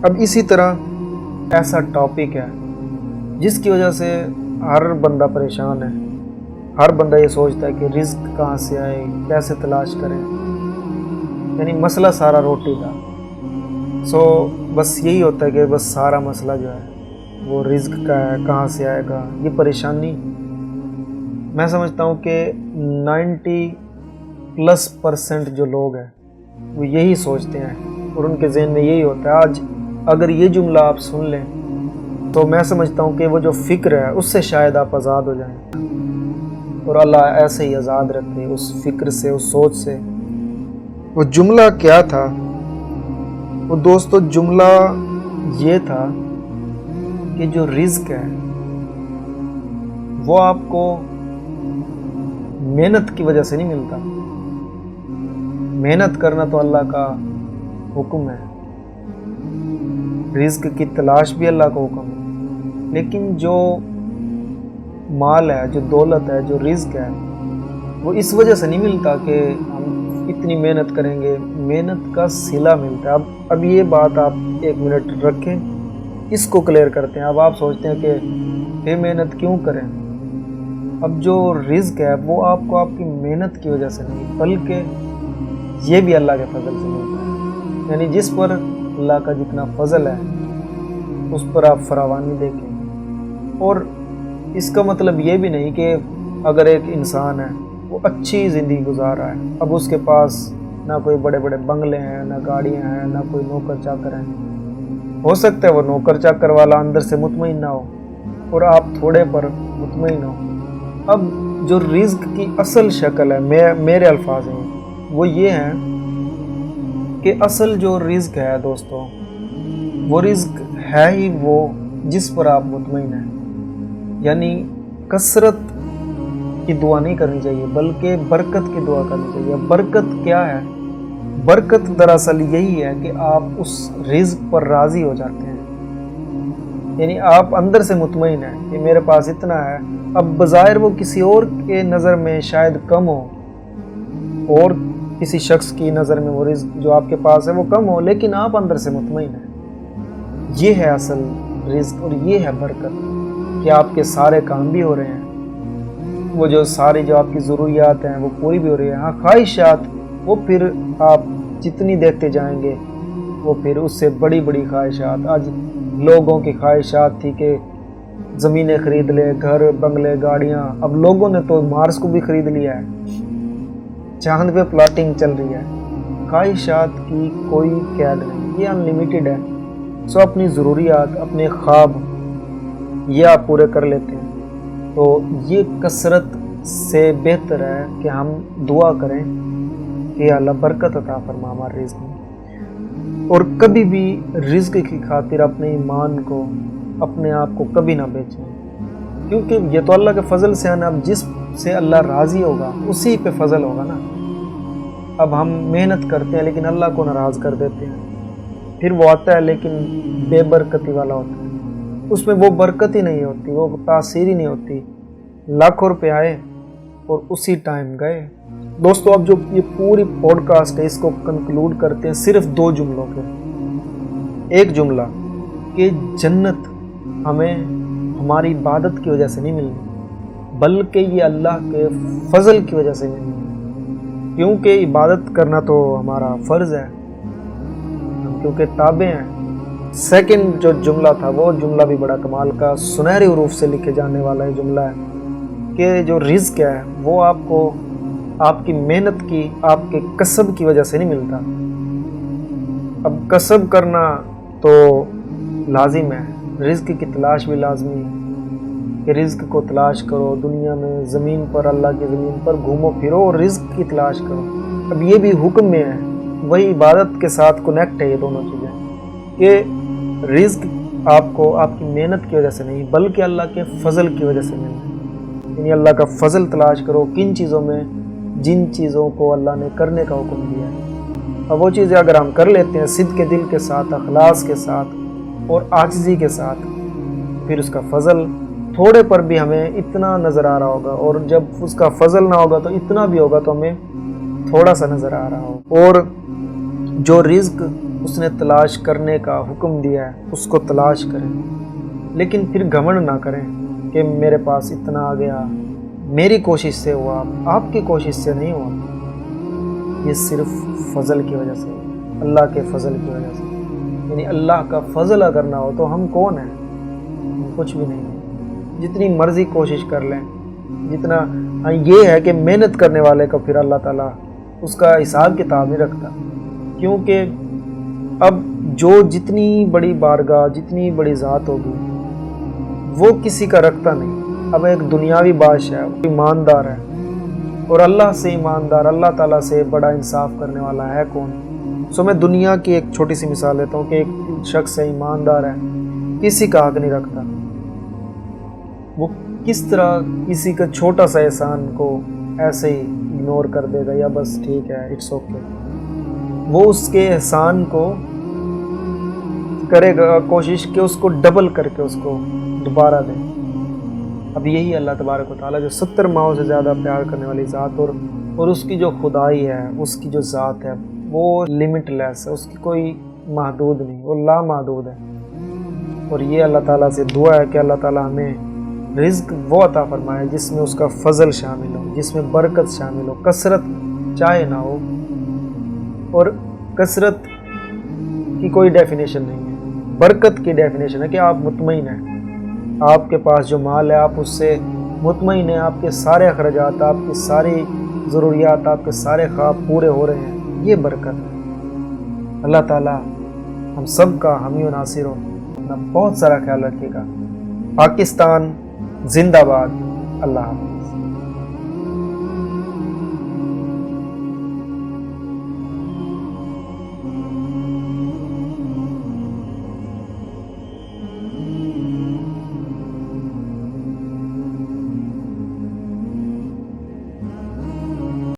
اب اسی طرح ایسا ٹاپک ہے جس کی وجہ سے ہر بندہ پریشان ہے، ہر بندہ یہ سوچتا ہے کہ رزق کہاں سے آئے، کیسے تلاش کریں، یعنی مسئلہ سارا روٹی کا۔ بس یہی ہوتا ہے کہ بس سارا مسئلہ جو ہے وہ رزق کا ہے، کہاں سے آئے گا۔ یہ پریشانی میں سمجھتا ہوں کہ 90+% جو لوگ ہیں وہ یہی سوچتے ہیں اور ان کے ذہن میں یہی ہوتا ہے۔ آج اگر یہ جملہ آپ سن لیں تو میں سمجھتا ہوں کہ وہ جو فکر ہے اس سے شاید آپ آزاد ہو جائیں، اور اللہ ایسے ہی آزاد رکھے اس فکر سے، اس سوچ سے۔ وہ جملہ کیا تھا؟ وہ دوستو جملہ یہ تھا کہ جو رزق ہے وہ آپ کو محنت کی وجہ سے نہیں ملتا۔ محنت کرنا تو اللہ کا حکم ہے، رزق کی تلاش بھی اللہ کا حکم ہے، لیکن جو مال ہے، جو دولت ہے، جو رزق ہے، وہ اس وجہ سے نہیں ملتا کہ ہم اتنی محنت کریں گے۔ محنت کا صلہ ملتا ہے۔ اب یہ بات آپ 1 منٹ رکھیں، اس کو کلیئر کرتے ہیں۔ اب آپ سوچتے ہیں کہ یہ محنت کیوں کریں؟ اب جو رزق ہے وہ آپ کو آپ کی محنت کی وجہ سے نہیں، بلکہ یہ بھی اللہ کے فضل سے ملتا ہے۔ یعنی جس پر اللہ کا جتنا فضل ہے اس پر آپ فراوانی دیکھیں۔ اور اس کا مطلب یہ بھی نہیں کہ اگر ایک انسان ہے وہ اچھی زندگی گزار رہا ہے، اب اس کے پاس نہ کوئی بڑے بڑے بنگلے ہیں، نہ گاڑیاں ہیں، نہ کوئی نوکر چاکر ہیں، ہو سکتا ہے وہ نوکر چاکر والا اندر سے مطمئن نہ ہو اور آپ تھوڑے پر مطمئن ہو۔ اب جو رزق کی اصل شکل ہے، میرے الفاظ ہیں وہ یہ ہیں کہ اصل جو رزق ہے دوستو، وہ رزق ہے ہی وہ جس پر آپ مطمئن ہیں۔ یعنی کثرت کی دعا نہیں کرنی چاہیے بلکہ برکت کی دعا کرنی چاہیے۔ برکت کیا ہے؟ برکت دراصل یہی ہے کہ آپ اس رزق پر راضی ہو جاتے ہیں، یعنی آپ اندر سے مطمئن ہیں کہ میرے پاس اتنا ہے۔ اب بظاہر وہ کسی اور کے نظر میں شاید کم ہو، اور کسی شخص کی نظر میں وہ رزق جو آپ کے پاس ہے وہ کم ہو، لیکن آپ اندر سے مطمئن ہیں۔ یہ ہے اصل رزق، اور یہ ہے برکت کہ آپ کے سارے کام بھی ہو رہے ہیں، وہ جو ساری جو آپ کی ضروریات ہیں وہ پوری بھی ہو رہی ہے۔ ہاں، خواہشات وہ پھر آپ جتنی دیکھتے جائیں گے وہ پھر اس سے بڑی بڑی خواہشات۔ آج لوگوں کی خواہشات تھی کہ زمینیں خرید لے، گھر، بنگلے، گاڑیاں۔ اب لوگوں نے تو مارس کو بھی خرید لیا ہے، چاند پہ پلاٹنگ چل رہی ہے۔ خواہشات کی کوئی قید نہیں، یہ انلیمیٹڈ ہے۔ اپنی ضروریات، اپنے خواب یہ آپ پورے کر لیتے ہیں۔ تو یہ کثرت سے بہتر ہے کہ ہم دعا کریں کہ اللہ برکت عطا فرما ہمارے رزق میں، اور کبھی بھی رزق کی خاطر اپنے ایمان کو، اپنے آپ کو کبھی نہ بیچیں، کیونکہ یہ تو اللہ کے فضل سے ہے۔ اب جس سے اللہ راضی ہوگا اسی پہ فضل ہوگا نا۔ اب ہم محنت کرتے ہیں لیکن اللہ کو ناراض کر دیتے ہیں، پھر وہ آتا ہے لیکن بے برکتی والا ہوتا ہے، اس میں وہ برکت ہی نہیں ہوتی، وہ تاثیر ہی نہیں ہوتی۔ لاکھوں روپے آئے اور اسی ٹائم گئے۔ دوستو اب جو یہ پوری پوڈ کاسٹ ہے اس کو کنکلوڈ کرتے ہیں صرف 2 جملوں کے۔ ایک جملہ کہ جنت ہمیں ہماری عبادت کی وجہ سے نہیں ملنی، بلکہ یہ اللہ کے فضل کی وجہ سے ملنی ہے، کیونکہ عبادت کرنا تو ہمارا فرض ہے، ہم کیونکہ تابع ہیں۔ سیکنڈ جو جملہ تھا وہ جملہ بھی بڑا کمال کا، سنہرے حروف سے لکھے جانے والا یہ جملہ ہے کہ جو رزق ہے وہ آپ کو آپ کی محنت کی، آپ کے کسب کی وجہ سے نہیں ملتا۔ اب کسب کرنا تو لازم ہے، رزق کی تلاش بھی لازمی ہے کہ رزق کو تلاش کرو، دنیا میں زمین پر، اللہ کی زمین پر گھومو پھرو اور رزق کی تلاش کرو۔ اب یہ بھی حکم میں ہے، وہی عبادت کے ساتھ کنیکٹ ہے یہ دونوں چیزیں، کہ رزق آپ کو آپ کی محنت کی وجہ سے نہیں بلکہ اللہ کے فضل کی وجہ سے ملے، یعنی اللہ کا فضل تلاش کرو کن چیزوں میں، جن چیزوں کو اللہ نے کرنے کا حکم دیا ہے۔ اور وہ چیزیں اگر ہم کر لیتے ہیں صدق کے دل کے ساتھ، اخلاص کے ساتھ اور عاجزی کے ساتھ، پھر اس کا فضل تھوڑے پر بھی ہمیں اتنا نظر آ رہا ہوگا، اور جب اس کا فضل نہ ہوگا تو اتنا بھی ہوگا تو ہمیں تھوڑا سا نظر آ رہا ہوگا۔ اور جو رزق اس نے تلاش کرنے کا حکم دیا ہے اس کو تلاش کریں، لیکن پھر گھمنڈ نہ کریں کہ میرے پاس اتنا آ گیا، میری کوشش سے ہوا، آپ کی کوشش سے نہیں ہوا، یہ صرف فضل کی وجہ سے، اللہ کے فضل کی وجہ سے۔ یعنی اللہ کا فضل اگر نہ ہو تو ہم کون ہیں؟ ہم کچھ بھی نہیں ہیں، جتنی مرضی کوشش کر لیں، جتنا یہ ہے کہ محنت کرنے والے کو پھر اللہ تعالیٰ اس کا حساب کتاب نہیں رکھتا، کیونکہ اب جو جتنی بڑی بارگاہ، جتنی بڑی ذات ہوگی وہ کسی کا رکھتا نہیں۔ اب ایک دنیاوی بادشاہ ہے، وہ ایماندار ہے، اور اللہ سے ایماندار، اللہ تعالیٰ سے بڑا انصاف کرنے والا ہے کون؟ میں دنیا کی ایک چھوٹی سی مثال لیتا ہوں کہ ایک شخص ہے، ایماندار ہے، کسی کا حق نہیں رکھتا، وہ کس طرح کسی کا چھوٹا سا احسان کو ایسے ہی اگنور کر دے گا یا بس ٹھیک ہے اٹس اوکے؟ وہ اس کے احسان کو کرے گا کوشش کہ اس کو ڈبل کر کے اس کو دوبارہ دے۔ اب یہی اللہ تبارک و تعالیٰ جو 70 ماہوں سے زیادہ پیار کرنے والی ذات، اور اس کی جو خدائی ہے، اس کی جو ذات ہے وہ لمٹ لیس ہے، اس کی کوئی محدود نہیں، وہ لامحدود ہے۔ اور یہ اللہ تعالیٰ سے دعا ہے کہ اللہ تعالیٰ ہمیں رزق وہ عطا فرمائے جس میں اس کا فضل شامل ہو، جس میں برکت شامل ہو، کثرت چاہے نہ ہو۔ اور کثرت کی کوئی ڈیفینیشن نہیں ہے، برکت کی ڈیفینیشن ہے کہ آپ مطمئن ہیں، آپ کے پاس جو مال ہے آپ اس سے مطمئن ہیں، آپ کے سارے اخراجات، آپ کی ساری ضروریات، آپ کے سارے خواب پورے ہو رہے ہیں، یہ برکت ہے۔ اللہ تعالیٰ ہم سب کا حامی و ناصر ہو۔ اپنا بہت سارا خیال رکھیے گا۔ پاکستان زندہ باد۔ اللہ حافظ۔